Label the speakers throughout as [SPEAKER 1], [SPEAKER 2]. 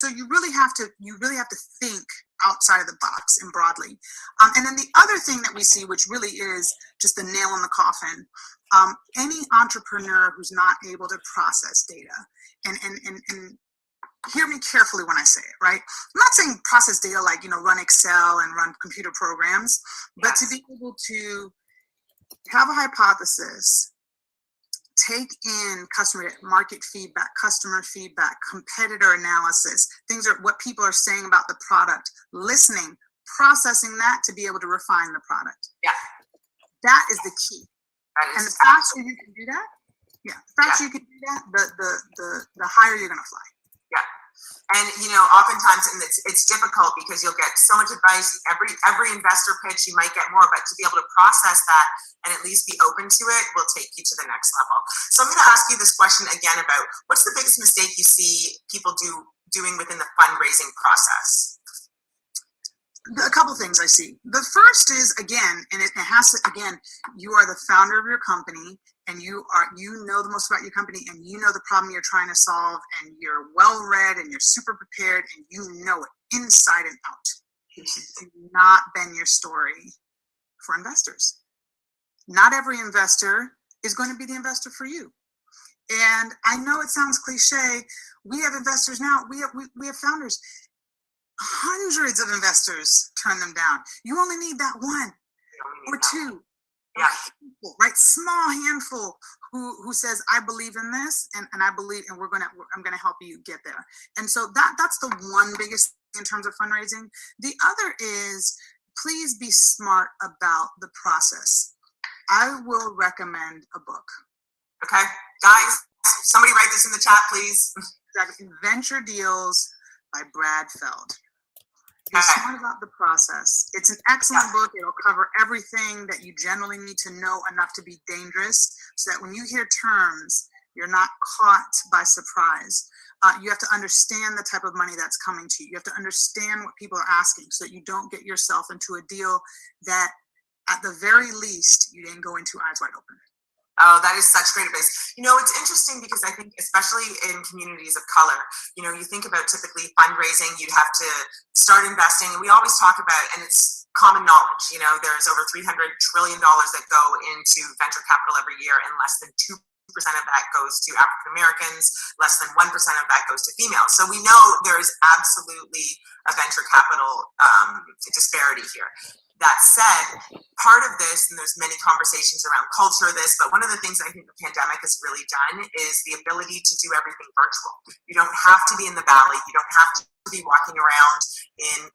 [SPEAKER 1] So you really have to think outside of the box and broadly. And then the other thing that we see, which really is just the nail in the coffin, any entrepreneur who's not able to process data, and hear me carefully when I say it, right? I'm not saying process data like, run Excel and run computer programs, but to be able to have a hypothesis, take in market feedback, customer feedback, competitor analysis, things are what people are saying about the product, listening, processing that to be able to refine the product.
[SPEAKER 2] Yeah.
[SPEAKER 1] That is the key. And the faster you can do that, you can do that, the higher you're going to fly.
[SPEAKER 2] Yeah. And, oftentimes, and it's difficult because you'll get so much advice. Every investor pitch, you might get more, but to be able to process that and at least be open to it will take you to the next level. So I'm going to ask you this question again about what's the biggest mistake you see people doing within the fundraising process?
[SPEAKER 1] A couple things I see. The first is, again, and it has to, again, you are the founder of your company, and you know the most about your company, and you know the problem you're trying to solve, and you're well read, and you're super prepared, and you know it inside and out. You should not bend your story for investors. Not every investor is going to be the investor for you. And I know it sounds cliche. We have investors now. We have founders. Hundreds of investors turn them down. You only need that one or two, right? Small handful who says, I believe in this, and I believe, and I'm gonna help you get there. And so that's the one biggest thing in terms of fundraising. The other is, please be smart about the process. I will recommend a book.
[SPEAKER 2] Okay, guys, somebody write this in the chat, please.
[SPEAKER 1] Venture Deals by Brad Feld. Be smart about the process. It's an excellent book. It'll cover everything that you generally need to know enough to be dangerous, so that when you hear terms, you're not caught by surprise. You have to understand the type of money that's coming to you. You have to understand what people are asking, so that you don't get yourself into a deal that, at the very least, you didn't go into eyes wide open.
[SPEAKER 2] Oh, that is such great advice. It's interesting because I think, especially in communities of color, you think about typically fundraising, you'd have to start investing, and we always talk about, and it's common knowledge, there's over $300 trillion that go into venture capital every year, and less than 2% of that goes to African Americans, less than 1% of that goes to females. So we know there's absolutely a venture capital disparity here. That said, part of this, and there's many conversations around culture of this, but one of the things I think the pandemic has really done is the ability to do everything virtual. You don't have to be in the valley. You don't have to be walking around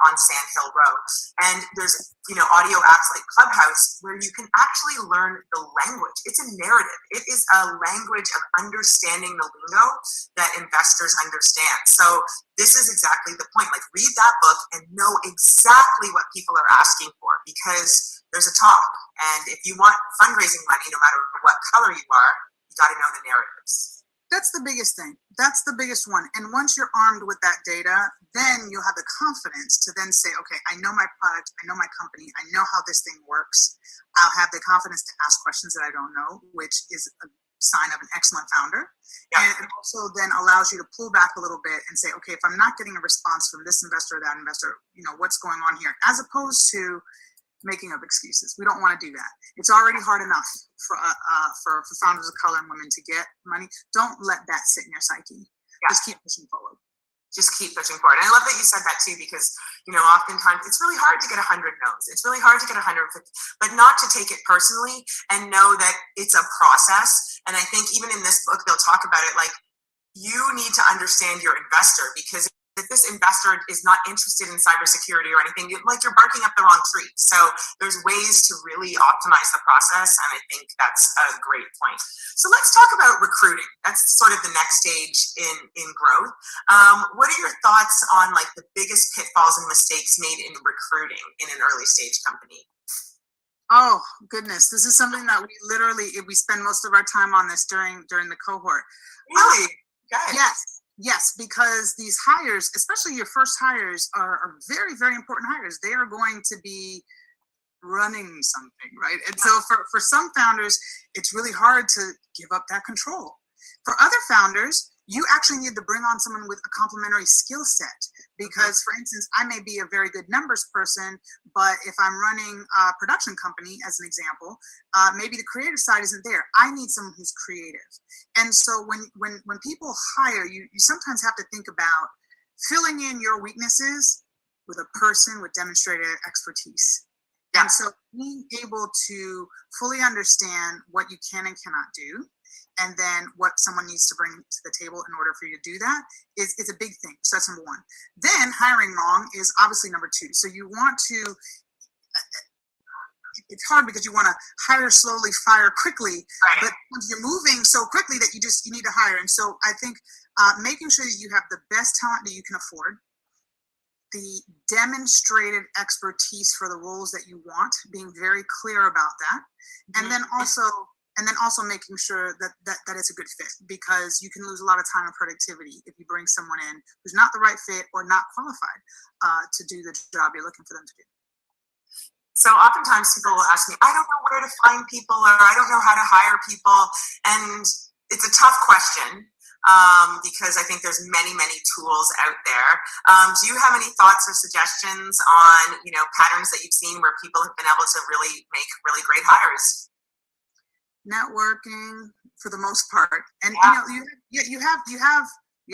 [SPEAKER 2] on Sand Hill Road. And there's, audio apps like Clubhouse where you can actually learn the language. It's a narrative. It is a language of understanding the lingo that investors understand. So this is exactly the point. Like, read that book and know exactly what people are asking for, because there's a talk. And if you want fundraising money, no matter what color you are, you got to know the narratives.
[SPEAKER 1] That's the biggest thing. That's the biggest one. And once you're armed with that data, then you'll have the confidence to then say, okay, I know my product, I know my company, I know how this thing works. I'll have the confidence to ask questions that I don't know, which is a sign of an excellent founder. Yeah. And it also then allows you to pull back a little bit and say, okay, if I'm not getting a response from this investor or that investor, what's going on here? As opposed to making up excuses. We don't want to do that. It's already hard enough for founders of color and women to get money. Don't let that sit in your psyche. Yeah. Just keep pushing forward.
[SPEAKER 2] Just keep pushing forward. And I love that you said that too, because, oftentimes it's really hard to get 100 no's. It's really hard to get 150, but not to take it personally and know that it's a process. And I think even in this book, they'll talk about it like, you need to understand your investor, because if this investor is not interested in cybersecurity or anything, you're barking up the wrong tree. So there's ways to really optimize the process, and I think that's a great point. So let's talk about recruiting. That's sort of the next stage in growth. What are your thoughts on the biggest pitfalls and mistakes made in recruiting in an early stage company?
[SPEAKER 1] Oh goodness, this is something that we spend most of our time on this during the cohort.
[SPEAKER 2] Really? Okay.
[SPEAKER 1] Yes, because these hires, especially your first hires, are very, very important hires. They are going to be running something, right? And so for some founders, it's really hard to give up that control. For other founders, you actually need to bring on someone with a complementary skill set because, for instance, I may be a very good numbers person, but if I'm running a production company, as an example, maybe the creative side isn't there. I need someone who's creative. And so when people hire you, you sometimes have to think about filling in your weaknesses with a person with demonstrated expertise. And so being able to fully understand what you can and cannot do, and then what someone needs to bring to the table in order for you to do that is a big thing. So that's number one. Then hiring wrong is obviously number two. So you want to, it's hard because you want to hire slowly, fire quickly, but you're moving so quickly that you need to hire. And so I think making sure that you have the best talent that you can afford, the demonstrated expertise for the roles that you want, being very clear about that, and then also making sure that it's a good fit, because you can lose a lot of time and productivity if you bring someone in who's not the right fit or not qualified to do the job you're looking for them to do.
[SPEAKER 2] So oftentimes people will ask me, I don't know where to find people, or I don't know how to hire people. And it's a tough question because I think there's many tools out there. Do you have any thoughts or suggestions on, patterns that you've seen where people have been able to really make really great hires?
[SPEAKER 1] Networking for the most part, and you have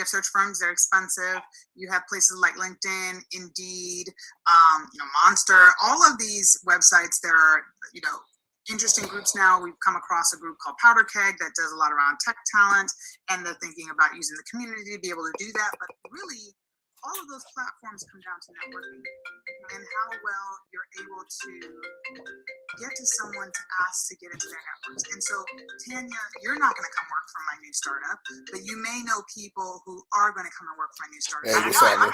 [SPEAKER 1] search firms, they're expensive. You have places like LinkedIn, Indeed, Monster, all of these websites. There are interesting groups now. We've come across a group called Powder Keg that does a lot around tech talent, and they're thinking about using the community to be able to do that. But really, all of those platforms come down to networking and how well you're able to get to someone to ask to get into their networks. And so, Tanya, you're not going to come work for my new startup, but you may know people who are going to come and work for my new startup.
[SPEAKER 3] Hey, what's up, man?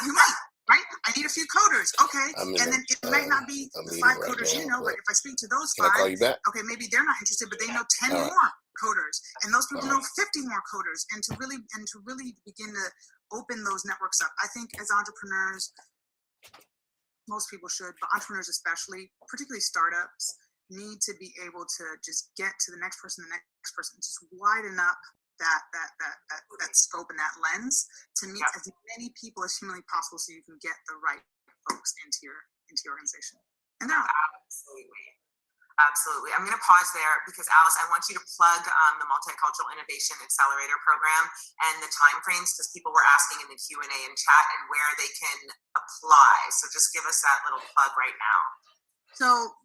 [SPEAKER 1] You might, right? I need a few coders. Okay. And then it might not be the 5 coders but if I speak to those 5,
[SPEAKER 3] can I call you back?
[SPEAKER 1] Okay, maybe they're not interested, but they know 10
[SPEAKER 3] All right.
[SPEAKER 1] more coders, and those people know 50 more coders, and to really begin to open those networks up. I think as entrepreneurs, most people should, but entrepreneurs especially, particularly startups, need to be able to just get to the next person, just widen up that scope and that lens to meet as many people as humanly possible, so you can get the right folks into your organization. And
[SPEAKER 2] Absolutely. I'm going to pause there because, Alice, I want you to plug the Multicultural Innovation Accelerator Program and the timeframes, because people were asking in the Q&A and chat, and where they can apply. So just give us that little plug right now.
[SPEAKER 1] So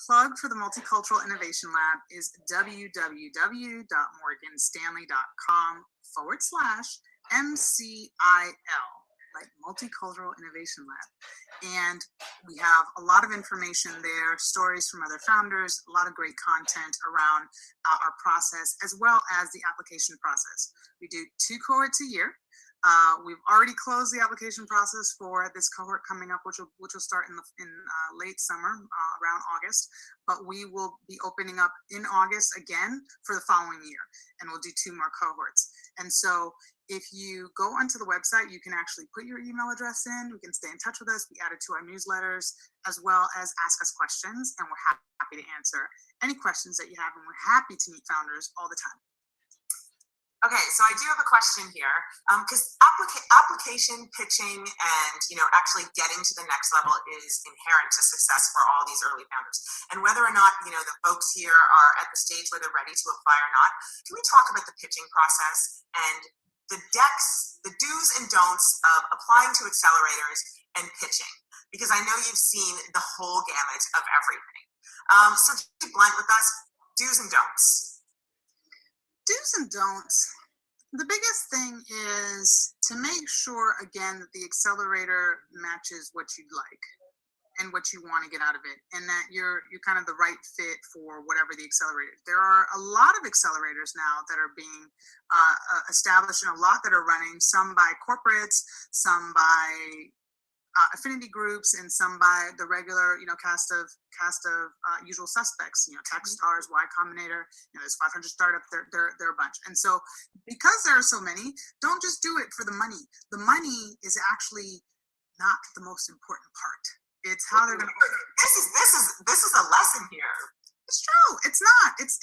[SPEAKER 1] plug for the Multicultural Innovation Lab is www.morganstanley.com/MCIL, like Multicultural Innovation Lab. And we have a lot of information there, stories from other founders, a lot of great content around our process, as well as the application process. We do 2 cohorts a year. We've already closed the application process for this cohort coming up, which will start in late summer, around August. But we will be opening up in August again for the following year, and we'll do 2 more cohorts. And so if you go onto the website, you can actually put your email address in. We can stay in touch with us, be added to our newsletters, as well as ask us questions, and we're happy to answer any questions that you have, and we're happy to meet founders all the time.
[SPEAKER 2] Okay, so I do have a question here, because application pitching and actually getting to the next level is inherent to success for all these early founders. And whether or not the folks here are at the stage where they're ready to apply or not, can we talk about the pitching process and the do's and don'ts of applying to accelerators and pitching? Because I know you've seen the whole gamut of everything. So to be blunt with us, do's and don'ts.
[SPEAKER 1] Do's and don'ts. The biggest thing is to make sure, again, that the accelerator matches what you'd like and what you want to get out of it, and that you're kind of the right fit for whatever the accelerator is. There are a lot of accelerators now that are being established, and a lot that are running, some by corporates, some by affinity groups, and some by the regular cast of usual suspects, Techstars, Y Combinator, there's 500 startups, they're a bunch. And so because there are so many, don't just do it for the money. The money is actually not the most important part. It's how they're going to.
[SPEAKER 2] This is a lesson here.
[SPEAKER 1] It's true. It's not. It's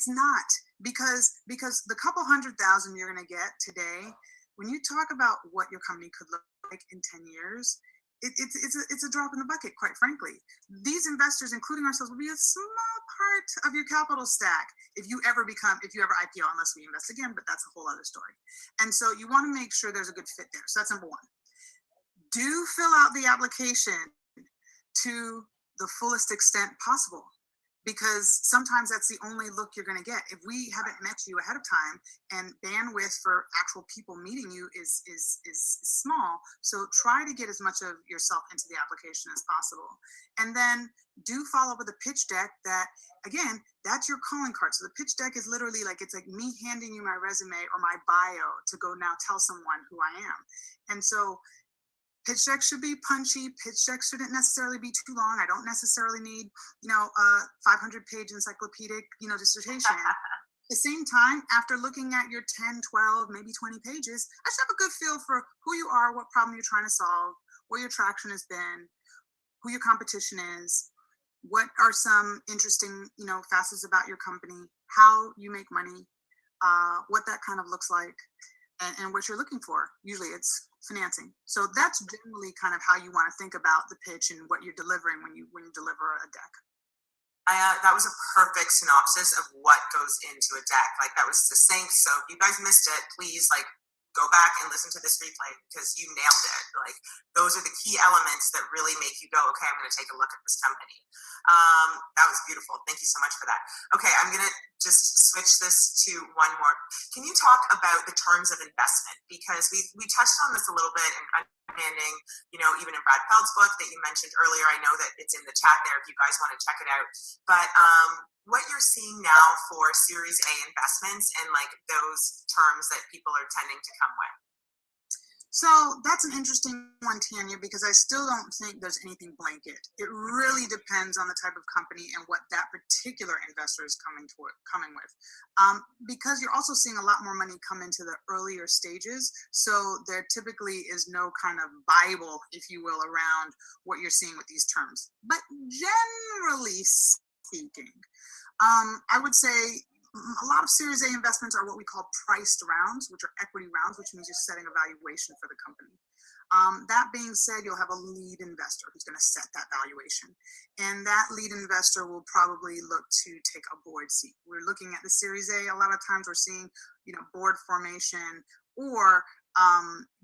[SPEAKER 1] not. because the couple 100,000 you're going to get today, when you talk about what your company could look like in 10 years, it's a drop in the bucket, quite frankly. These investors, including ourselves, will be a small part of your capital stack if you ever IPO, unless we invest again, but that's a whole other story. And so you want to make sure there's a good fit there. So that's number one. Do fill out the application to the fullest extent possible, because sometimes that's the only look you're going to get. If we haven't met you ahead of time, and bandwidth for actual people meeting you is small, so try to get as much of yourself into the application as possible. And then do follow up with a pitch deck that, again, that's your calling card. So the pitch deck is literally like, it's like me handing you my resume or my bio to go now tell someone who I am. And so pitch decks should be punchy. Pitch decks shouldn't necessarily be too long. I don't necessarily need, a 500-page encyclopedic, dissertation. At the same time, after looking at your 10, 12, maybe 20 pages, I should have a good feel for who you are, what problem you're trying to solve, where your traction has been, who your competition is, what are some interesting, facets about your company, how you make money, what that kind of looks like, and what you're looking for. Usually it's financing. So that's generally kind of how you want to think about the pitch and what you're delivering when you deliver a deck.
[SPEAKER 2] That was a perfect synopsis of what goes into a deck. Like, that was succinct. So if you guys missed it, please go back and listen to this replay, because you nailed it. Like, those are the key elements that really make you go, okay, I'm going to take a look at this company. That was beautiful. Thank you so much for that. Okay, I'm going to just switch this to one more. Can you talk about the terms of investment? Because we touched on this a little bit in understanding, even in Brad Feld's book that you mentioned earlier. I know that it's in the chat there if you guys want to check it out. But what you're seeing now for Series A investments and those terms that people are tending to come with.
[SPEAKER 1] So that's an interesting one, Tanya, because I still don't think there's anything blanket. It really depends on the type of company and what that particular investor is coming with. Because you're also seeing a lot more money come into the earlier stages. So there typically is no kind of Bible, if you will, around what you're seeing with these terms. But generally speaking, I would say a lot of Series A investments are what we call priced rounds, which are equity rounds, which means you're setting a valuation for the company. That being said, you'll have a lead investor who's going to set that valuation. And that lead investor will probably look to take a board seat. We're looking at the Series A. A lot of times we're seeing, board formation or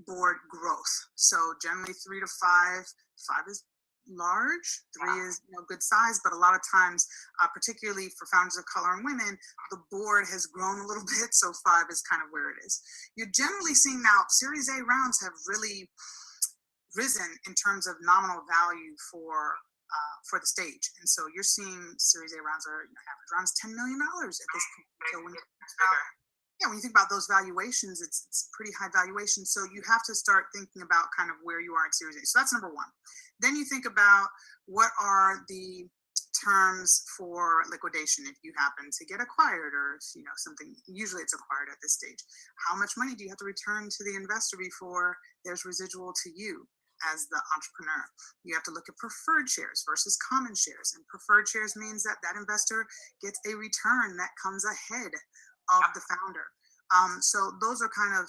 [SPEAKER 1] board growth. So generally 3 to 5. 5 is large, 3 is good size, but a lot of times, particularly for founders of color and women, the board has grown a little bit, so 5 is kind of where it is. You're generally seeing now Series A rounds have really risen in terms of nominal value for the stage, and so you're seeing Series A rounds are average rounds $10 million at this point. So when you think about those valuations, it's pretty high valuation. So you have to start thinking about kind of where you are at Series A. So that's number one. Then you think about what are the terms for liquidation if you happen to get acquired, or if something, usually it's acquired at this stage. How much money do you have to return to the investor before there's residual to you as the entrepreneur? You have to look at preferred shares versus common shares. And preferred shares means that investor gets a return that comes ahead of the founder. So those are kind of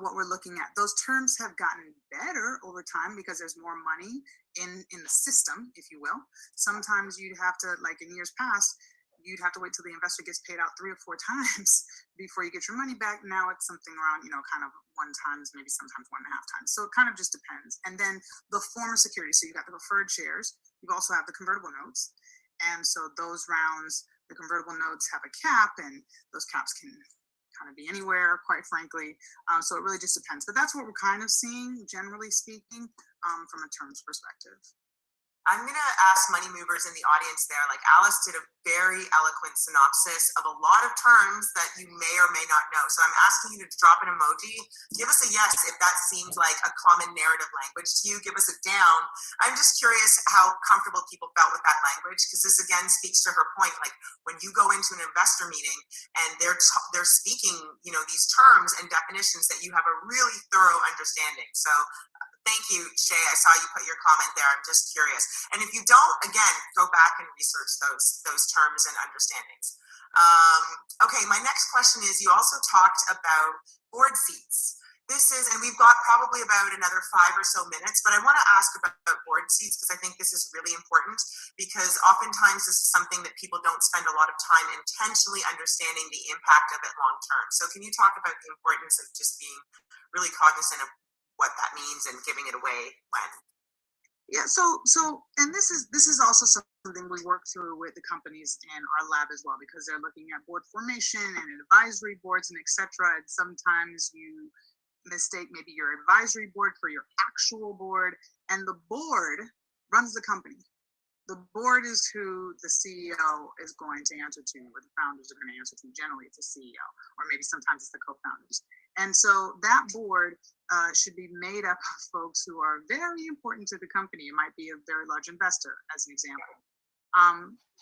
[SPEAKER 1] what we're looking at. Those terms have gotten better over time because there's more money in the system, if you will. Sometimes you'd have to, like in years past, you'd have to wait till the investor gets paid out 3 or 4 times before you get your money back. Now it's something around, kind of 1 times, maybe sometimes 1.5 times. So it kind of just depends. And then the form of security. So you've got the preferred shares. You also have the convertible notes. And so those rounds, the convertible notes have a cap, and those caps can kind of be anywhere, quite frankly. So it really just depends. But that's what we're kind of seeing, generally speaking, from a terms perspective.
[SPEAKER 2] I'm going to ask money movers in the audience there. Like, Alice did a very eloquent synopsis of a lot of terms that you may or may not know. So I'm asking you to drop an emoji. Give us a yes if that seems like a common narrative language to you. Give us a down. I'm just curious how comfortable people felt with that language, because this again speaks to her point. Like, when you go into an investor meeting and they're speaking, these terms and definitions, that you have a really thorough understanding. So thank you, Shay. I saw you put your comment there. I'm just curious. And if you don't, again, go back and research those terms and understandings. Okay, my next question is, you also talked about board seats. This is, and we've got probably about another 5 or so minutes, but I want to ask about board seats because I think this is really important, because oftentimes this is something that people don't spend a lot of time intentionally understanding the impact of it long term. So can you talk about the importance of just being really cognizant of what that means and giving it away when?
[SPEAKER 1] Yeah, and this is also something we work through with the companies in our lab as well, because they're looking at board formation and advisory boards and etc. And sometimes you mistake maybe your advisory board for your actual board, and the board runs the company. The board is who the CEO is going to answer to, or the founders are going to answer to. Generally, it's the CEO, or maybe sometimes it's the co-founders. And so that board should be made up of folks who are very important to the company. It might be a very large investor, as an example.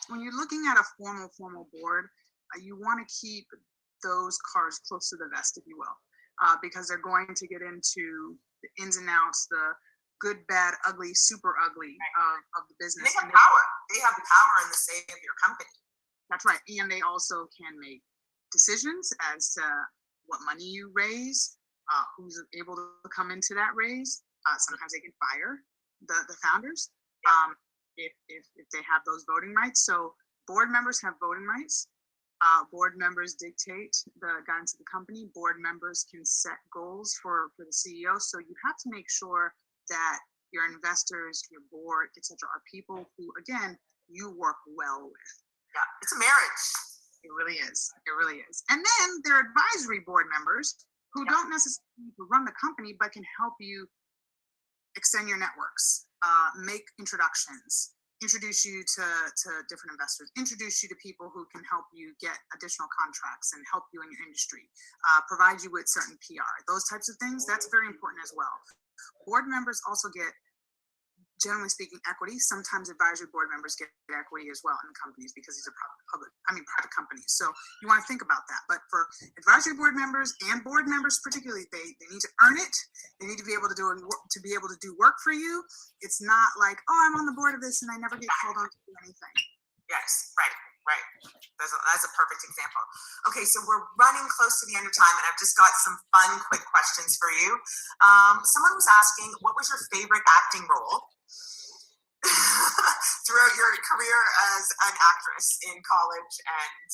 [SPEAKER 1] When you're looking at a formal board, you want to keep those cards close to the vest, if you will, because they're going to get into the ins and outs, the good, bad, ugly, super ugly of the business.
[SPEAKER 2] They have power. They have power in the say of your company.
[SPEAKER 1] That's right. And they also can make decisions as to what money you raise, who's able to come into that raise. Sometimes they can fire the founders if they have those voting rights. So board members have voting rights. Board members dictate the guidance of the company. Board members can set goals for the CEO. So you have to make sure that your investors, your board, etc., are people who, again, you work well with.
[SPEAKER 2] Yeah, it's a marriage.
[SPEAKER 1] It really is. It really is. And then there are advisory board members who don't necessarily run the company, but can help you extend your networks, make introductions, introduce you to different investors, introduce you to people who can help you get additional contracts and help you in your industry, provide you with certain PR, those types of things. That's very important as well. Board members also get, generally speaking, equity. Sometimes advisory board members get equity as well in companies because these are private companies. So you want to think about that. But for advisory board members and board members particularly, they need to earn it. They need to be able to do work for you. It's not like, oh, I'm on the board of this and I never get called on to do anything.
[SPEAKER 2] Yes, right. That's a perfect example. Okay, so we're running close to the end of time, and I've just got some fun, quick questions for you. Someone was asking, what was your favorite acting role throughout your career as an actress in college? And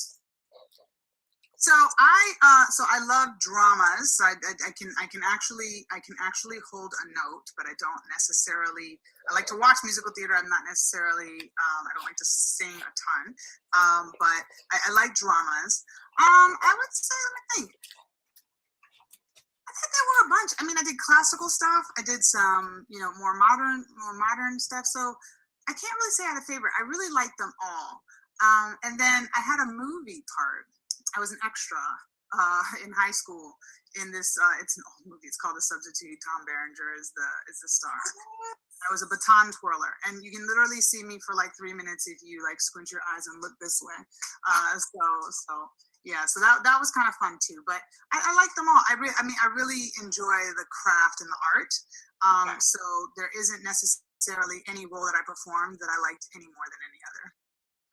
[SPEAKER 1] so I love dramas. I can actually hold a note, but I don't necessarily. I like to watch musical theater. I'm not necessarily. I don't like to sing a ton, but I like dramas. I would say, let me think. I think there were a bunch. I mean, I did classical stuff. I did some, more modern stuff. So I can't really say I had a favorite. I really liked them all. And then I had a movie part. I was an extra in high school in this. It's an old movie. It's called The Substitute. Tom Berenger is the star. I was a baton twirler, and you can literally see me for like 3 minutes if you like squint your eyes and look this way. So that was kind of fun too. But I like them all. I really enjoy the craft and the art. So there isn't necessarily any role that I performed that I liked any more than any other.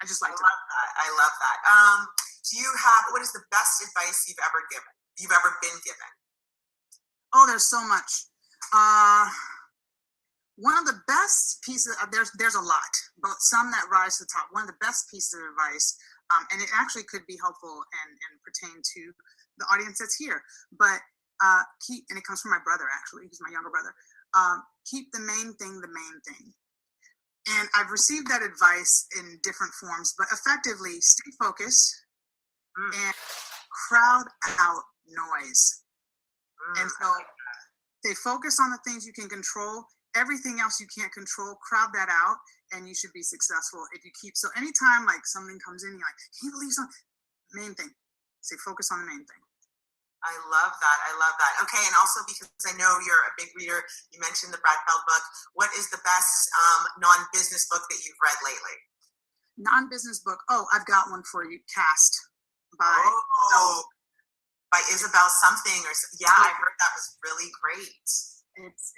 [SPEAKER 1] I just liked it.
[SPEAKER 2] I love that. What is the best advice you've ever been given?
[SPEAKER 1] Oh, there's so much. One of the best pieces, there's a lot, but some that rise to the top. One of the best pieces of advice, and it actually could be helpful and pertain to the audience that's here, but and it comes from my brother, actually, he's my younger brother. Keep the main thing the main thing. And I've received that advice in different forms, but effectively stay focused and crowd out noise. And so they focus on the things you can control. Everything else you can't control, crowd that out, and you should be successful if you keep. So anytime like something comes in, you're like, can you believe something? Main thing. Say focus on the main thing.
[SPEAKER 2] I love that. Okay, and also because I know you're a big reader, you mentioned the Brad Feld book. What is the best non-business book that you've read lately?
[SPEAKER 1] Non-business book. Oh, I've got one for you. Cast by
[SPEAKER 2] Isabel something I heard that was really great.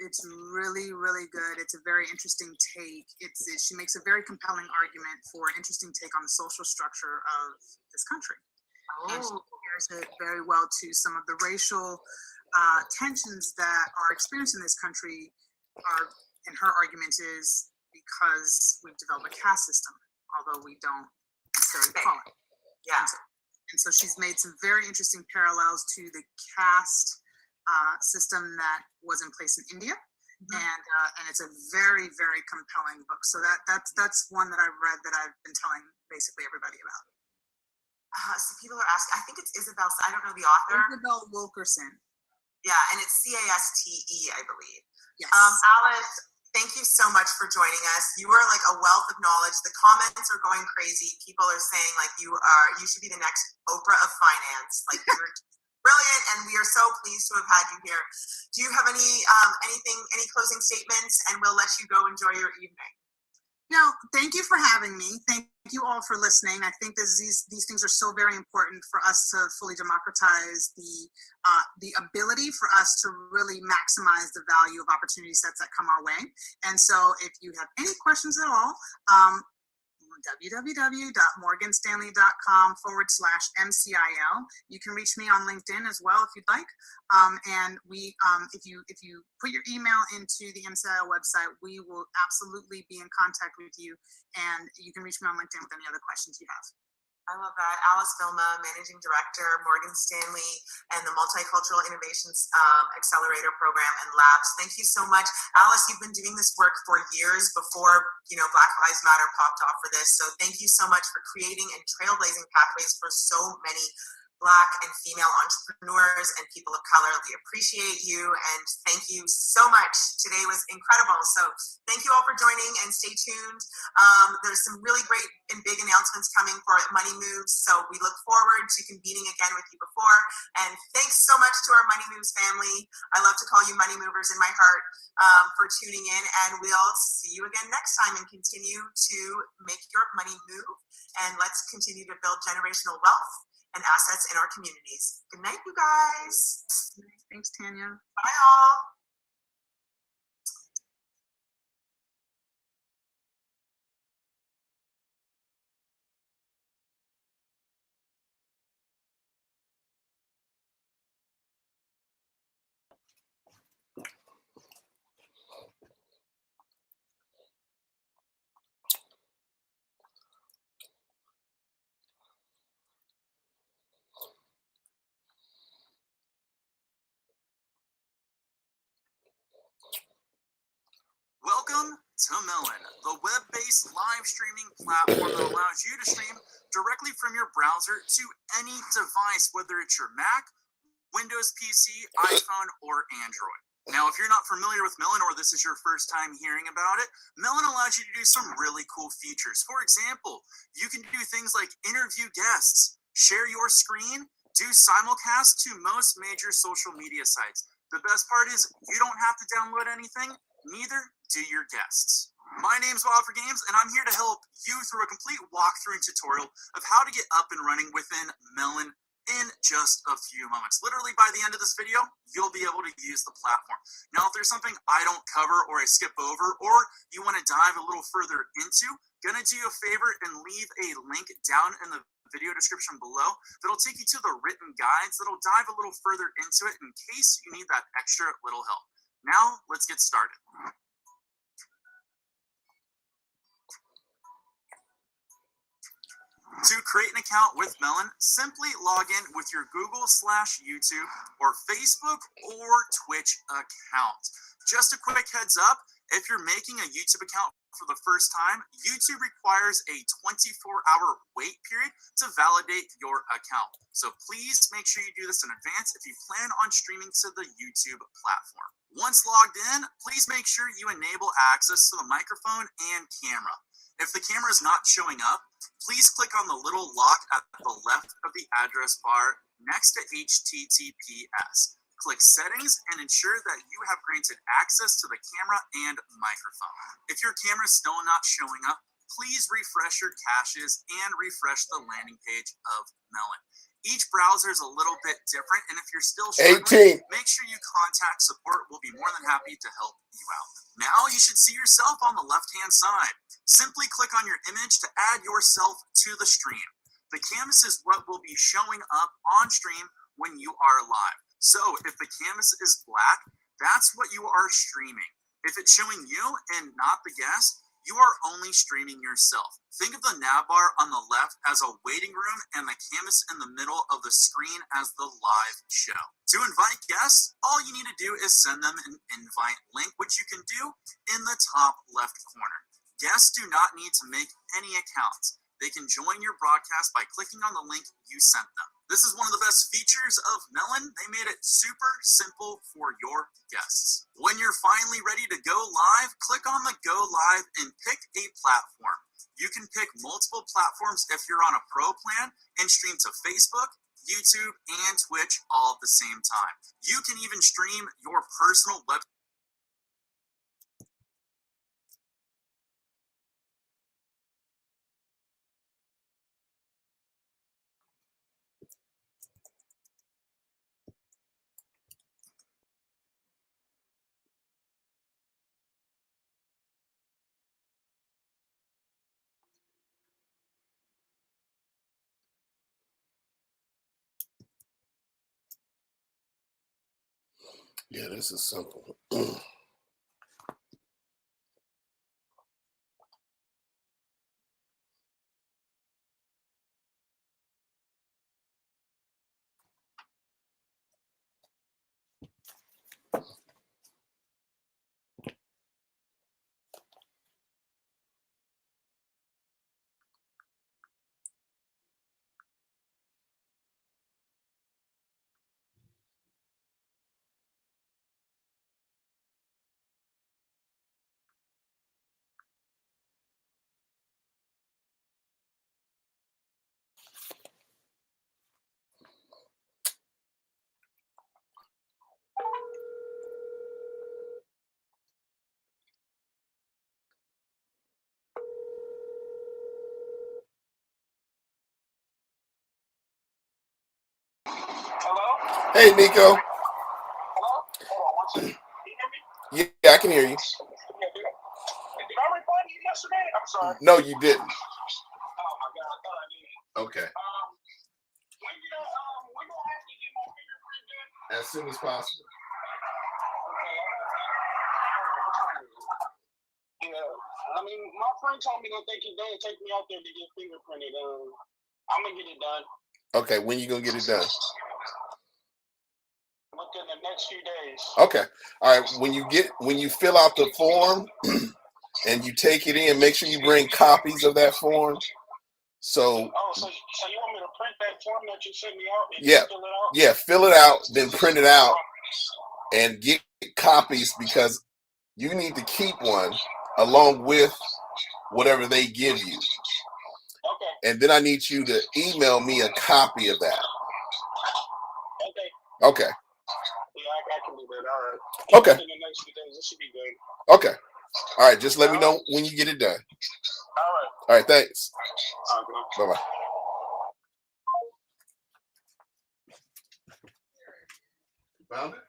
[SPEAKER 1] It's really, really good. It's a very interesting take. She makes a very compelling argument for an interesting take on the social structure of this country. And she
[SPEAKER 2] Oh,
[SPEAKER 1] compares it very well to some of the racial tensions that are experienced in this country are, and her argument is because we've developed a caste system, although we don't necessarily call it.
[SPEAKER 2] yeah.
[SPEAKER 1] And so she's made some very interesting parallels to the caste system that was in place in India. And it's a very, very compelling book. So that's one that I've read that I've been telling basically everybody about.
[SPEAKER 2] So people are asking, I think it's Isabel, I don't know the author.
[SPEAKER 1] Isabel Wilkerson.
[SPEAKER 2] Yeah, and it's Caste, I believe.
[SPEAKER 1] Yes.
[SPEAKER 2] Alice, thank you so much for joining us. You are like a wealth of knowledge. The comments are going crazy. People are saying like you should be the next Oprah of finance. Like you're brilliant, and we are so pleased to have had you here. Do you have any closing statements? And we'll let you go enjoy your evening.
[SPEAKER 1] No, thank you for having me. Thank you all for listening. I think these things are so very important for us to fully democratize the ability for us to really maximize the value of opportunity sets that come our way. And so if you have any questions at all, www.morganstanley.com/MCIL. You can reach me on LinkedIn as well if you'd like. And if you put your email into the MCIL website, we will absolutely be in contact with you. And you can reach me on LinkedIn with any other questions you have.
[SPEAKER 2] I love that. Alice Vilma, Managing Director, Morgan Stanley, and the Multicultural Innovations Accelerator Program and Labs. Thank you so much. Alice, you've been doing this work for years before, Black Lives Matter popped off for this. So thank you so much for creating and trailblazing pathways for so many Black and female entrepreneurs and people of color. We appreciate you and thank you so much. Today was incredible. So thank you all for joining and stay tuned. There's some really great and big announcements coming for Money Moves. So we look forward to convening again with you before. And thanks so much to our Money Moves family. I love to call you Money Movers in my heart for tuning in. And we'll see you again next time and continue to make your money move. And let's continue to build generational wealth and assets in our communities. Good night, you guys.
[SPEAKER 1] Thanks, Tanya.
[SPEAKER 2] Bye, all.
[SPEAKER 3] Welcome to Melon, the web-based live streaming platform that allows you to stream directly from your browser to any device, whether it's your Mac, Windows PC, iPhone, or Android. Now, if you're not familiar with Melon or this is your first time hearing about it, Melon allows you to do some really cool features. For example, you can do things like interview guests, share your screen, do simulcast to most major social media sites. The best part is you don't have to download anything, neither do your guests. My name's Wild for Games, and I'm here to help you through a complete walkthrough and tutorial of how to get up and running within Melon in just a few moments. Literally by the end of this video, you'll be able to use the platform. Now, if there's something I don't cover or I skip over, or you want to dive a little further into, gonna do you a favor and leave a link down in the video description below that'll take you to the written guides that'll dive a little further into it in case you need that extra little help. Now, let's get started. To create an account with Melon, simply log in with your Google/YouTube or Facebook or Twitch account. Just a quick heads up, if you're making a YouTube account for the first time, YouTube requires a 24-hour wait period to validate your account. So please make sure you do this in advance if you plan on streaming to the YouTube platform. Once logged in, please make sure you enable access to the microphone and camera. If the camera is not showing up, please click on the little lock at the left of the address bar next to HTTPS. Click Settings and ensure that you have granted access to the camera and microphone. If your camera is still not showing up, please refresh your caches and refresh the landing page of Melon. Each browser is a little bit different, and if you're still struggling,
[SPEAKER 4] 18.
[SPEAKER 3] make sure you contact support. We'll be more than happy to help you out. Now you should see yourself on the left-hand side. Simply click on your image to add yourself to the stream. The canvas is what will be showing up on stream when you are live. So if the canvas is black, that's what you are streaming. If it's showing you and not the guest, you are only streaming yourself. Think of the nav bar on the left as a waiting room and the canvas in the middle of the screen as the live show. To invite guests, all you need to do is send them an invite link, which you can do in the top left corner. Guests do not need to make any accounts. They can join your broadcast by clicking on the link you sent them. This is one of the best features of Melon. They made it super simple for your guests. When you're finally ready to go live, click on the Go Live and pick a platform. You can pick multiple platforms if you're on a pro plan and stream to Facebook, YouTube, and Twitch all at the same time. You can even stream your personal web.
[SPEAKER 4] Yeah, this is simple.
[SPEAKER 5] Hello?
[SPEAKER 4] Hey, Nico.
[SPEAKER 5] Hello? Hold on one second. Can you hear me?
[SPEAKER 4] Yeah, I can hear you.
[SPEAKER 5] Yeah, did I reply to you yesterday? I'm sorry.
[SPEAKER 4] No, you didn't.
[SPEAKER 5] Oh my God, I thought I did.
[SPEAKER 4] Okay.
[SPEAKER 5] When gonna have to get my fingerprint done?
[SPEAKER 4] As soon as possible.
[SPEAKER 5] Yeah, I mean, my friend told me that they can take me out there to get fingerprinted. I'm gonna get it done
[SPEAKER 4] Okay, when you gonna get it done?
[SPEAKER 5] within the next few days.
[SPEAKER 4] Okay. All right. When you fill out the form and you take it in, make sure you bring copies of that form. So
[SPEAKER 5] So you want me to print that form that you sent me out and
[SPEAKER 4] Yeah.
[SPEAKER 5] fill it out?
[SPEAKER 4] yeah, fill it out, then print it out and get copies because you need to keep one along with whatever they give you.
[SPEAKER 5] Okay.
[SPEAKER 4] And then I need you to email me a copy of that.
[SPEAKER 5] Okay.
[SPEAKER 4] Okay.
[SPEAKER 5] Yeah, I can do that. All right.
[SPEAKER 4] Okay.
[SPEAKER 5] Within the next few days, this should be good.
[SPEAKER 4] Okay. All right. Just let me know when you get it done.
[SPEAKER 5] All right.
[SPEAKER 4] All right. Thanks.
[SPEAKER 5] Bye.
[SPEAKER 4] Bye-bye. Found it?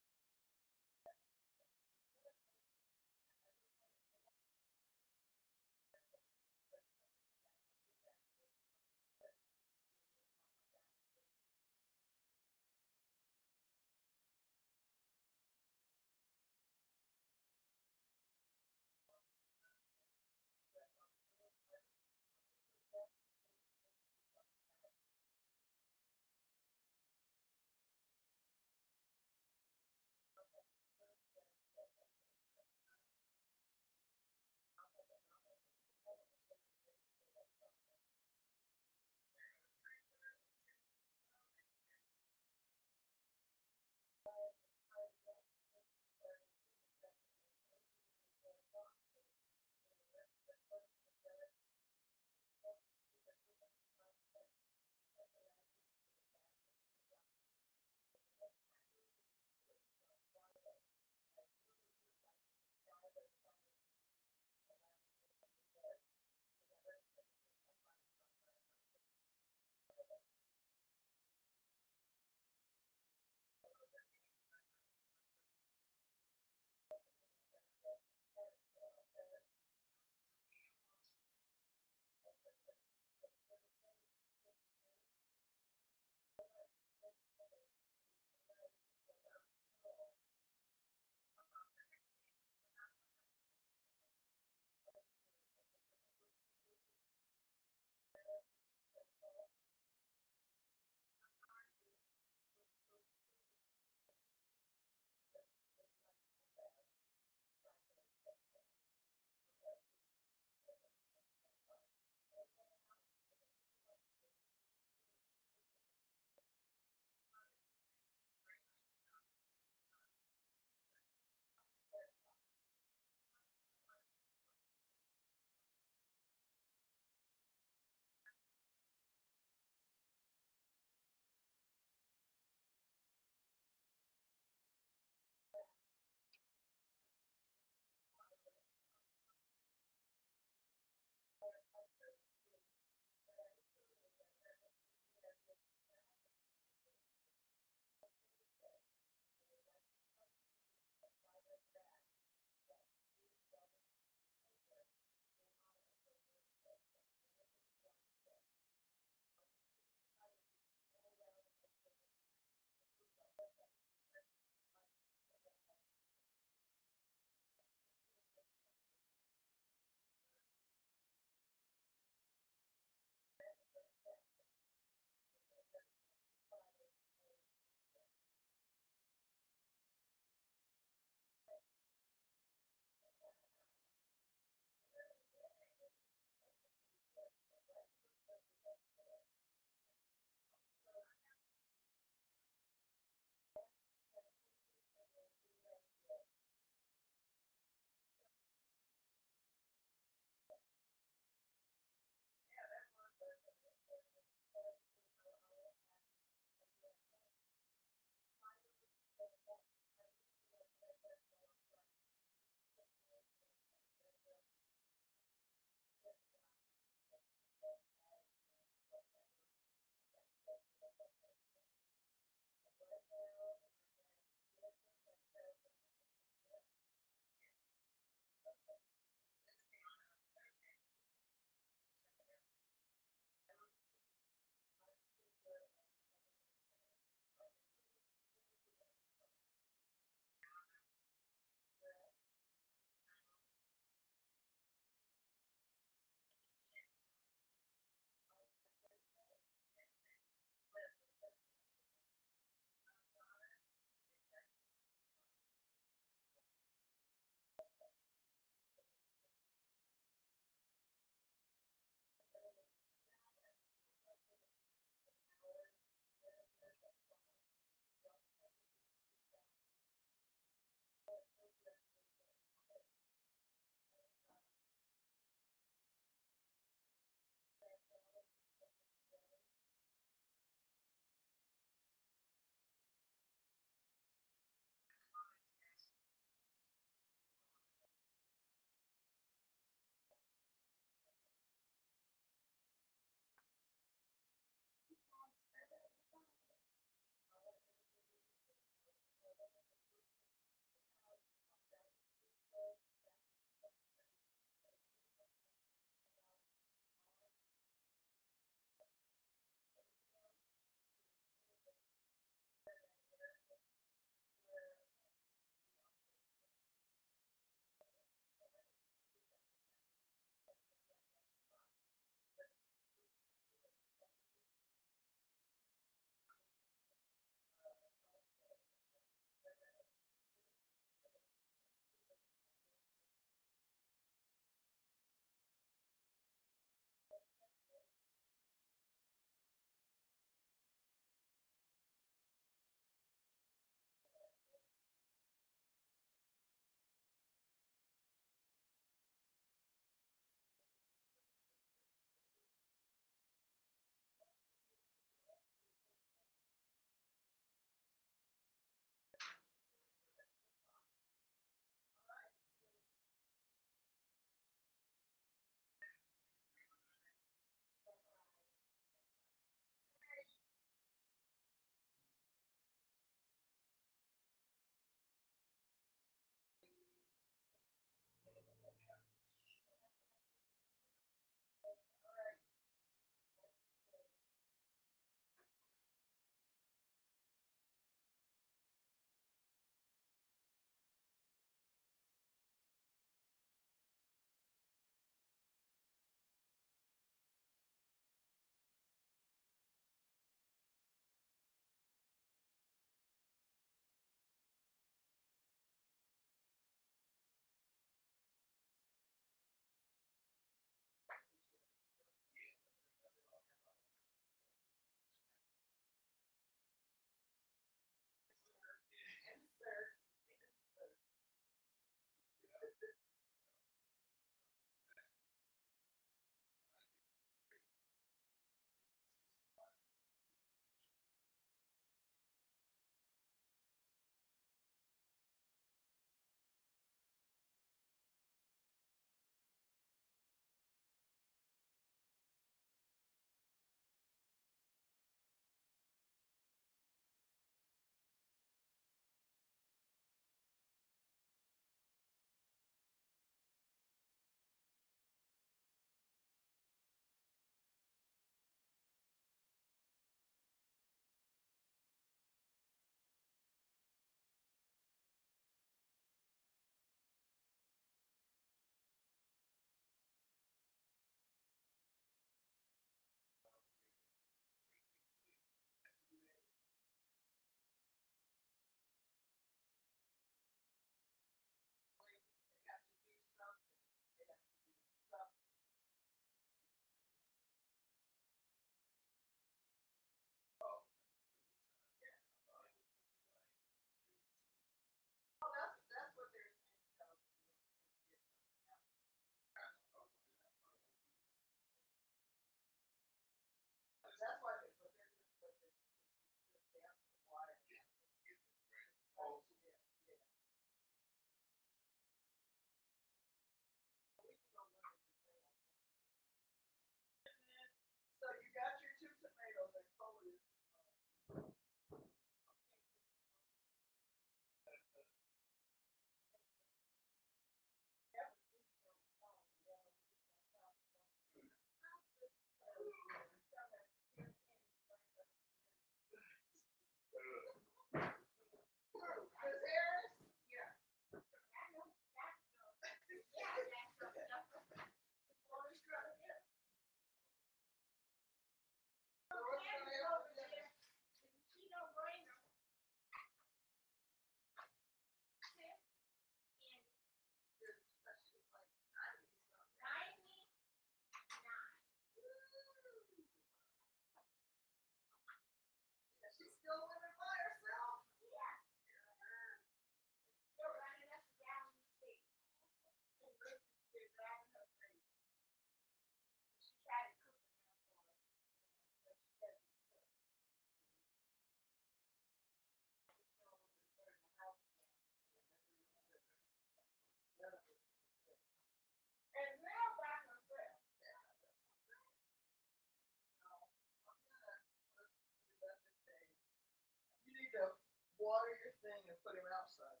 [SPEAKER 6] Water your thing and put him outside.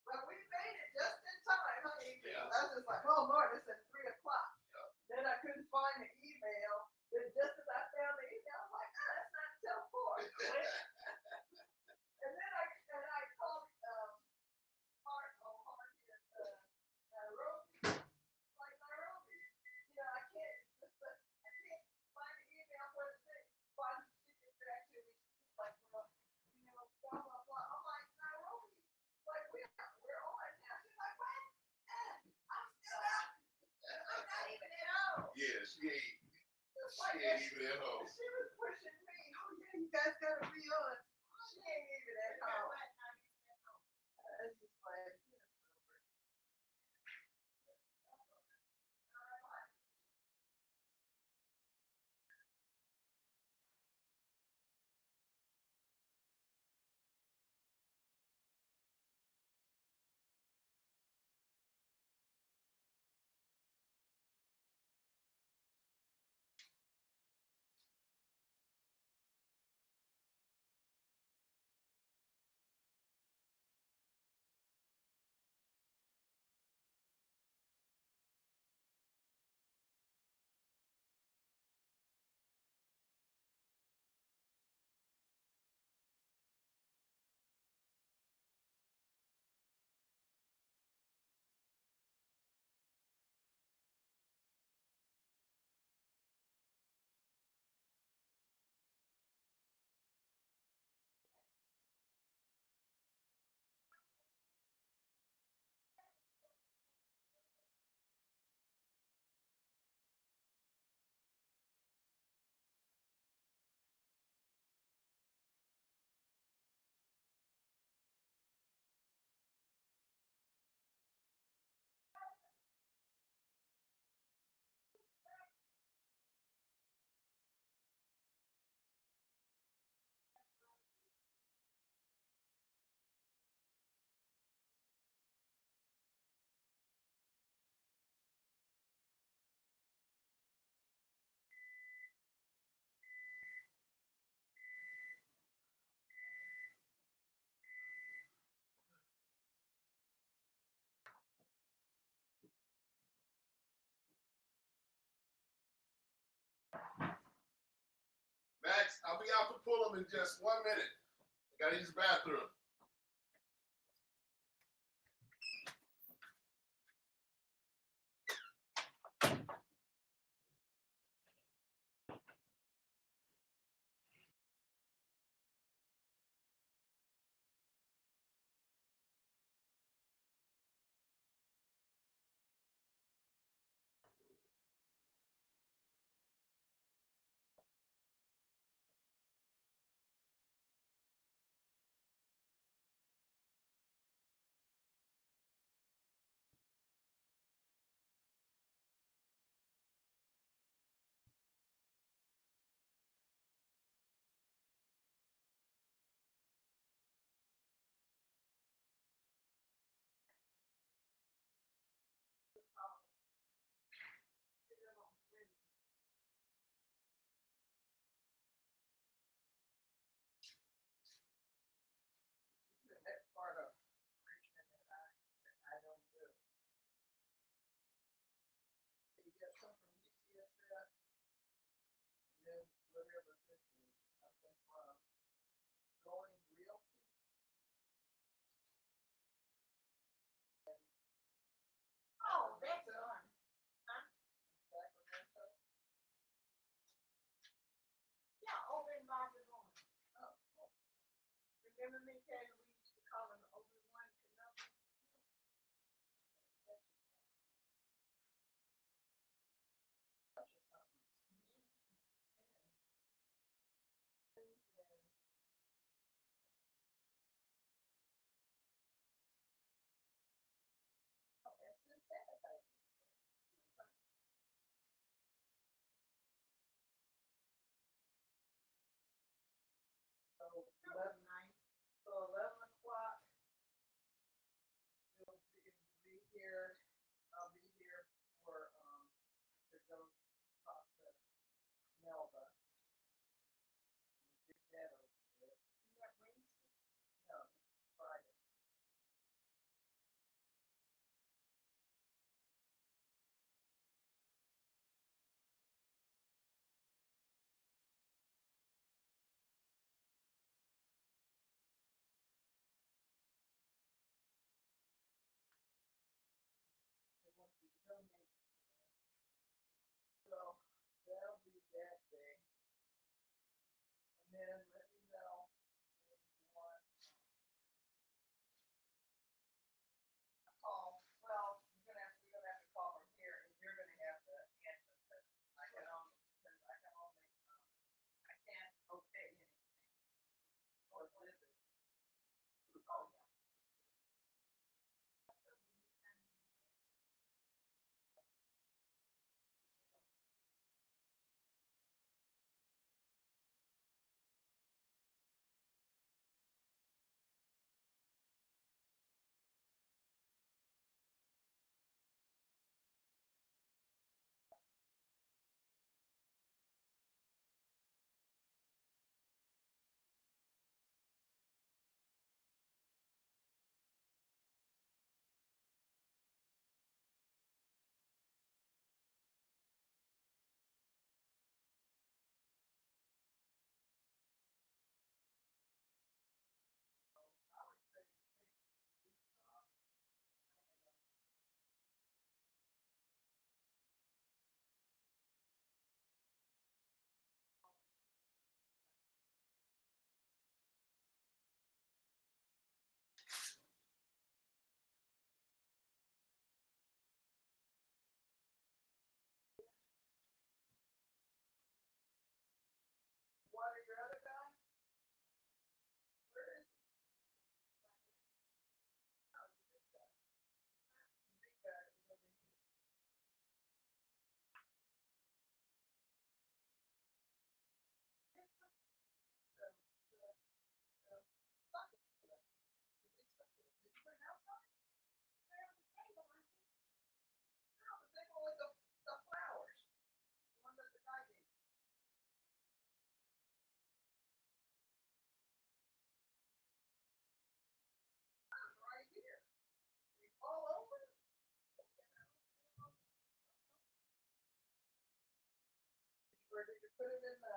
[SPEAKER 6] But we made it just in time, honey. Yeah. I was just like, oh Lord, it's at 3 o'clock. Yeah. Then I couldn't find the email. Then just as I found the email, I'm like, oh, that's not until 4. And then I called Mark here in Nairobi. Like Nairobi. You know, I can't find the email for the thing. Finally she gets back to me. She's like, well, you know, blah blah blah. I'm like, Nairobi. Like we're on now. She's like, what? I'm still out. I'm not even at home.
[SPEAKER 4] Yeah, she ain't even at home.
[SPEAKER 6] She was pushing me. Oh yeah, you guys gotta be on. She ain't even at home. It's just like,
[SPEAKER 4] Max, I'll be out to pull them in just 1 minute. I gotta use the bathroom.
[SPEAKER 6] me, Kay, we used to call him Obi-Wan Kenobi. So 11 o'clock, it'll be here. I'll be here for to go talk to Melba. Get that over with. Is that Wednesday? No, Friday. They want you to donate. So that'll be that day. And then let me know if you want a call. Well, we're gonna have to call from here, and you're gonna have to answer, because I can only, I can't okay anything or live it. Oh, yeah. What are your other guy? Where is he? Oh, the big guy. The big guy is over here. So, succulent. The big succulent. Did you put an outside? There on the table, I think. No, the big one with the flowers. The one that the guy gave. Right here. All over? Where did you put it in the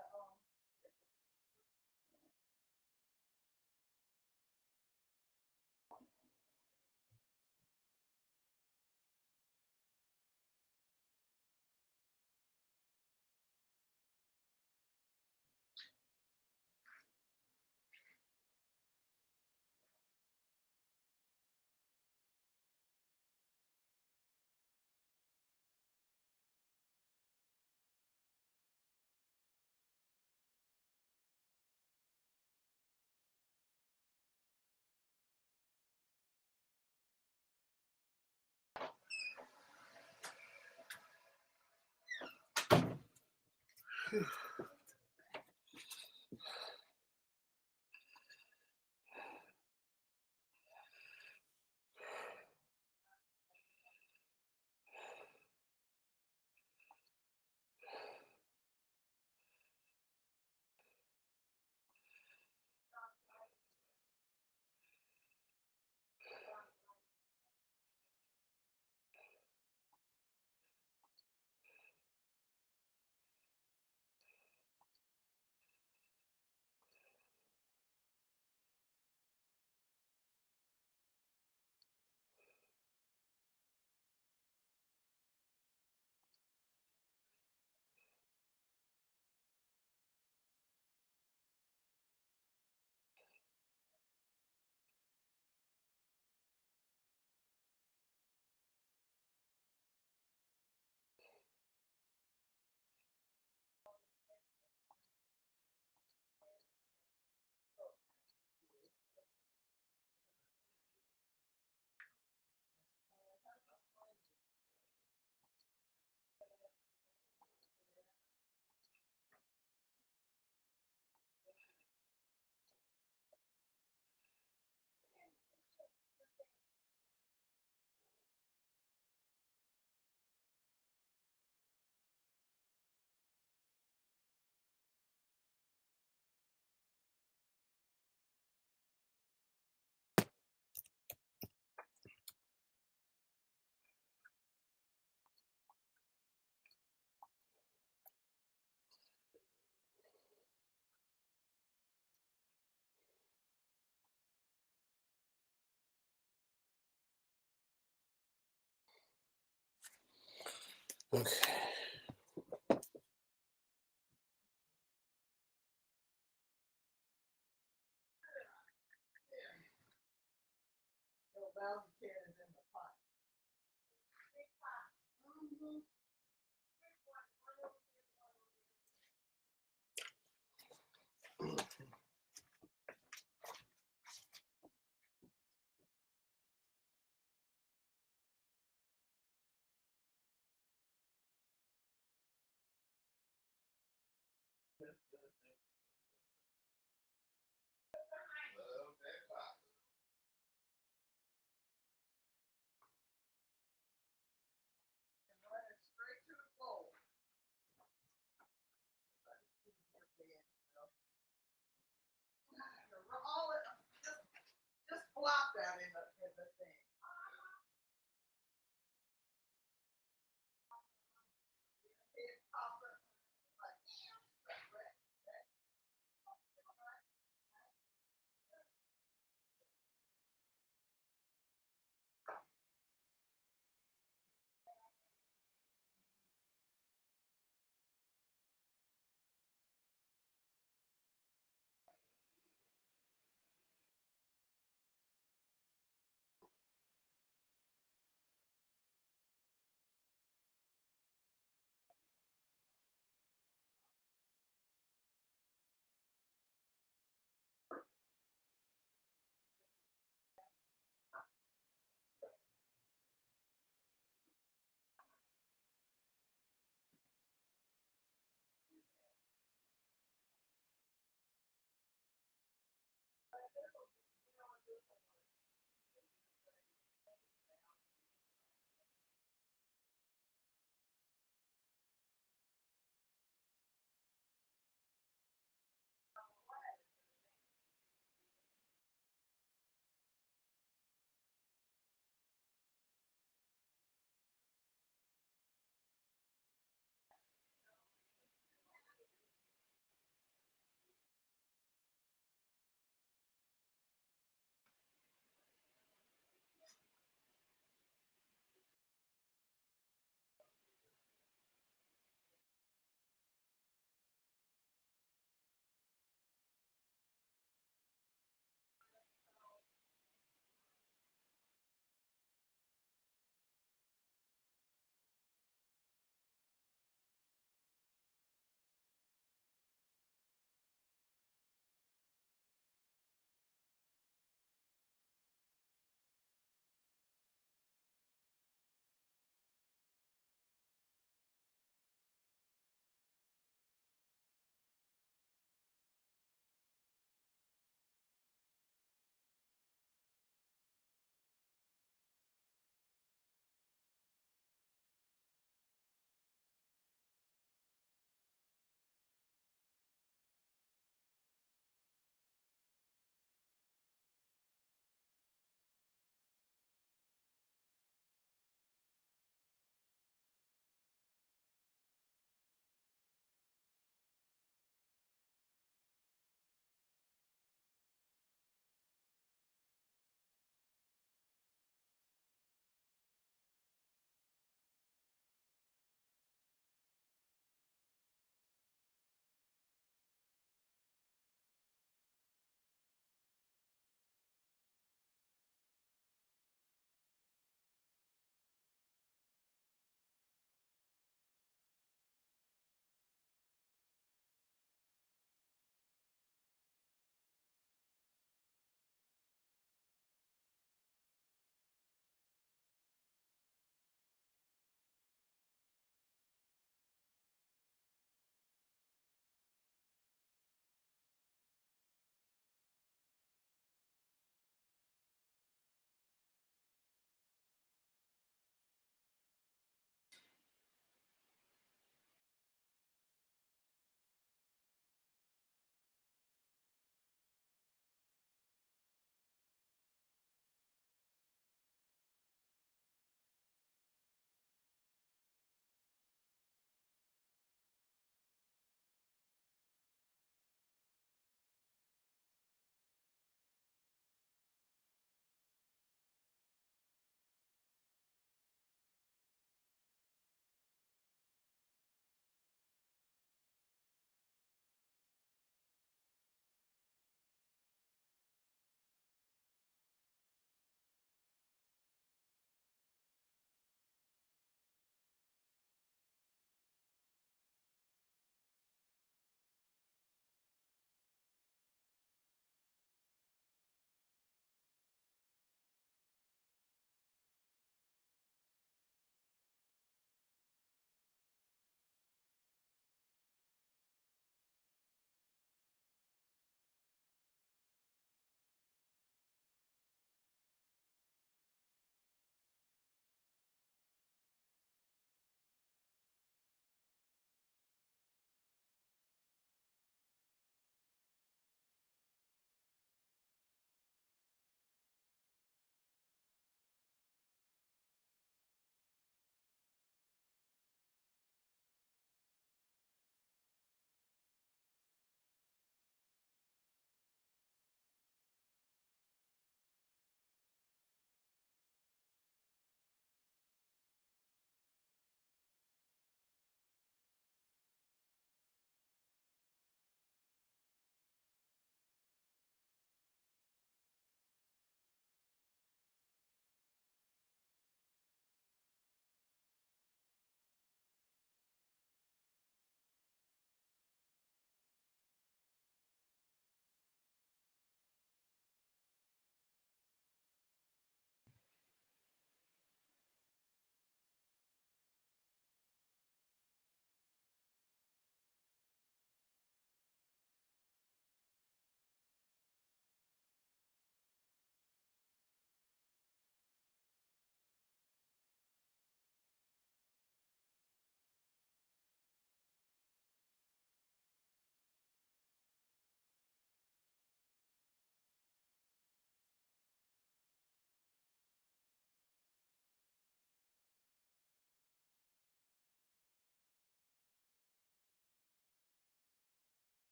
[SPEAKER 4] Okay.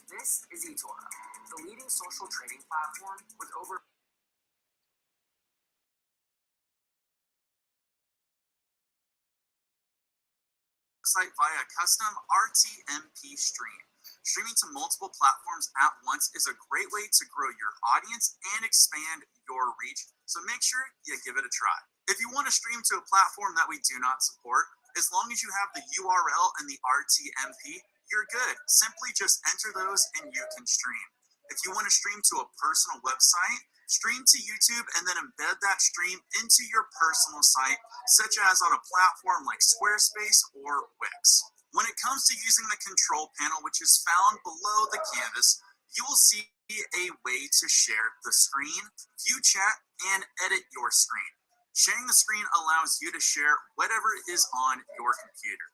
[SPEAKER 7] This is eToro, the leading social trading platform with over
[SPEAKER 3] Site via custom RTMP stream. Streaming to multiple platforms at once is a great way to grow your audience and expand your reach, so make sure you give it a try. If you want to stream to a platform that we do not support, as long as you have the URL and the RTMP, you're good. Simply just enter those and you can stream. If you want to stream to a personal website, stream to YouTube and then embed that stream into your personal site, such as on a platform like Squarespace or Wix. When it comes to using the control panel, which is found below the canvas, you will see a way to share the screen, view chat, and edit your screen. Sharing the screen allows you to share whatever is on your computer.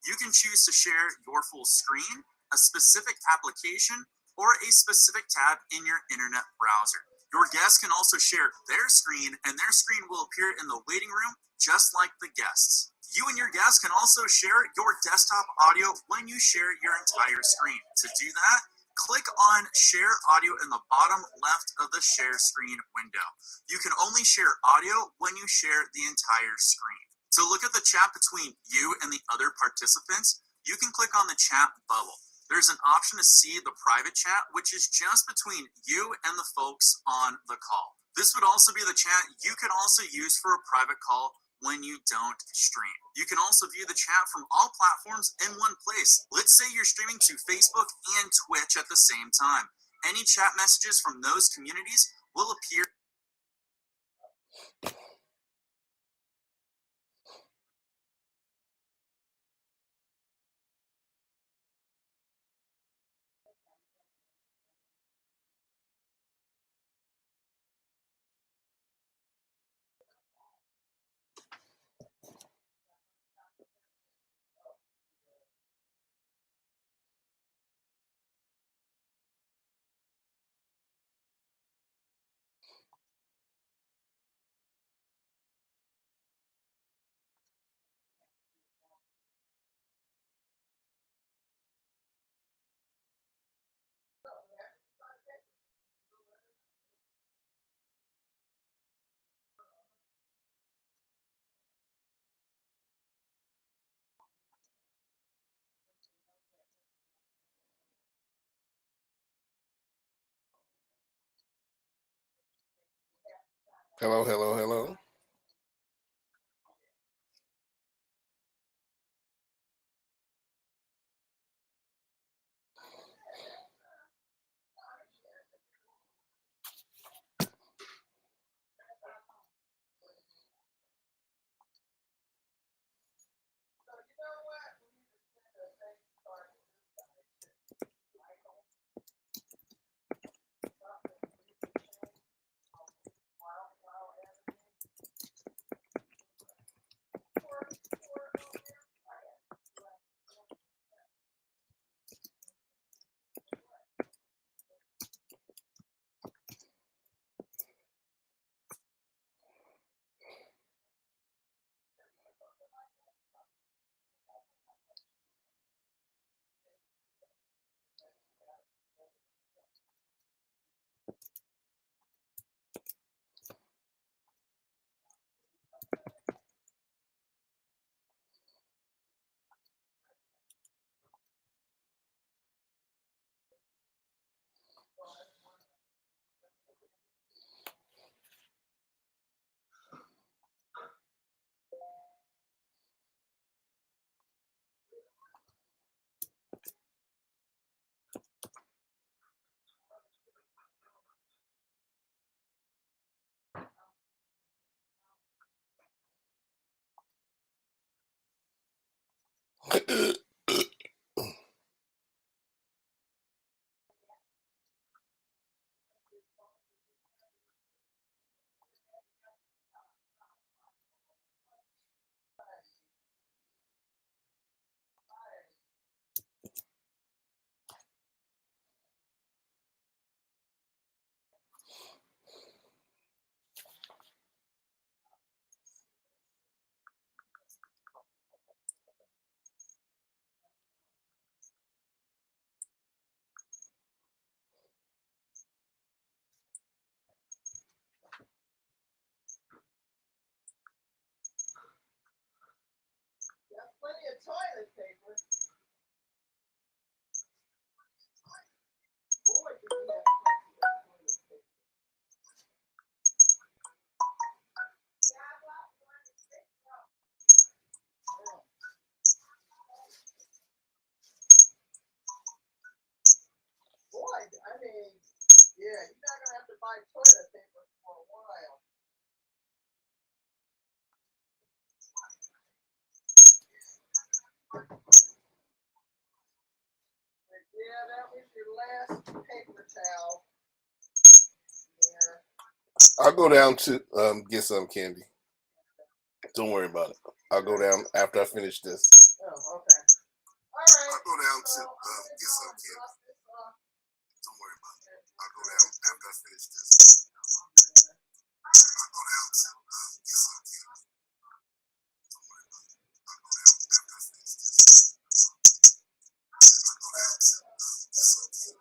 [SPEAKER 3] You can choose to share your full screen, a specific application, or a specific tab in your internet browser. Your guests can also share their screen, and their screen will appear in the waiting room just like the guests. You and your guests can also share your desktop audio when you share your entire screen. To do that, click on Share Audio in the bottom left of the share screen window. You can only share audio when you share the entire screen. To look at the chat between you and the other participants, you can click on the chat bubble. There's an option to see the private chat, which is just between you and the folks on the call. This would also be the chat you could also use for a private call when you don't stream. You can also view the chat from all platforms in one place. Let's say you're streaming to Facebook and Twitch at the same time. Any chat messages from those communities will appear.
[SPEAKER 4] Hello, hello, hello.
[SPEAKER 6] toilet paper. Boy, did we have plenty of toilet paper. Boy, I mean, yeah, you're not gonna have to buy toilet paper for a while. But yeah, that was your last paper towel. Yeah.
[SPEAKER 4] I'll go down to get some candy. Don't worry about it. I'll go down after I finish this.
[SPEAKER 6] Oh, okay. All right.
[SPEAKER 4] I'll go down to
[SPEAKER 6] So,
[SPEAKER 4] get some candy.
[SPEAKER 6] drop this off.
[SPEAKER 4] Don't worry about it. I'll go down after I finish this. I'll go down to get some candy. Don't worry about it. I'll go down after I finish this. I'll go down to get some candy.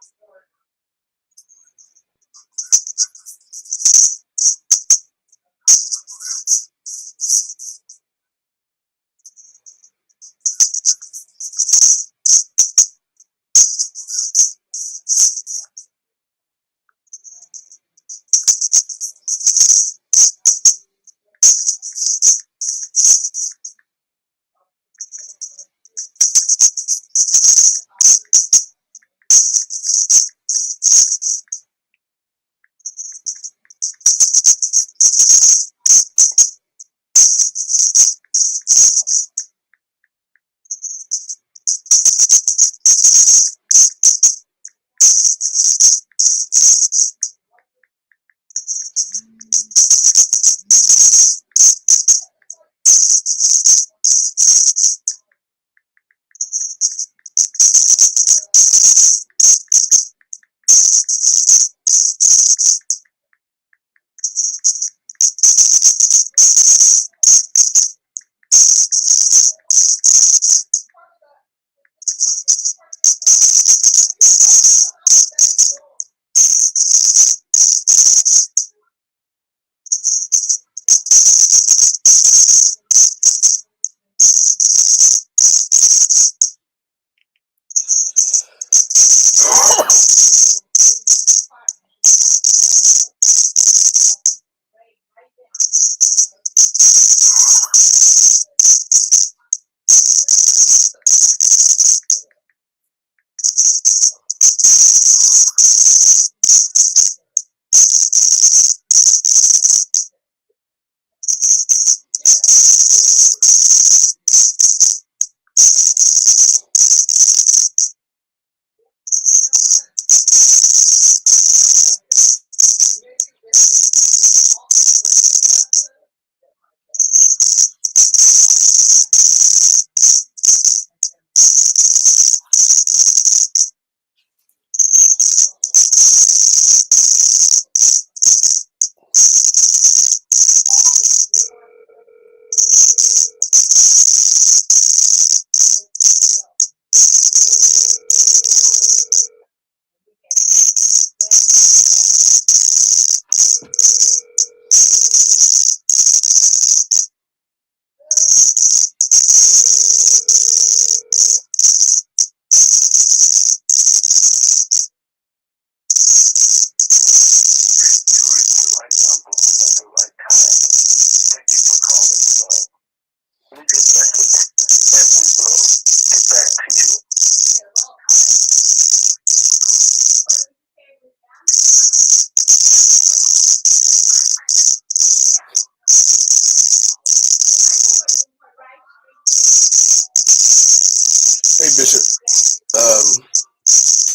[SPEAKER 4] Hey Bishop,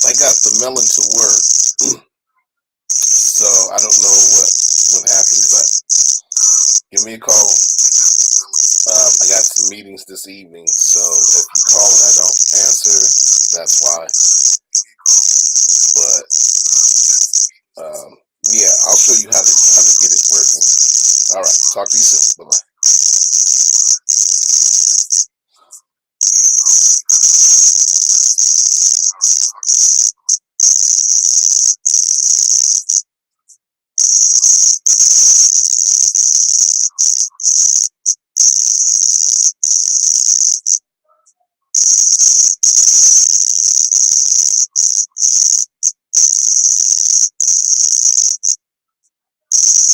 [SPEAKER 4] I got the melon to work, so I don't know what happened, but give me a call. I got some meetings this evening, so if you call and I don't answer, that's why.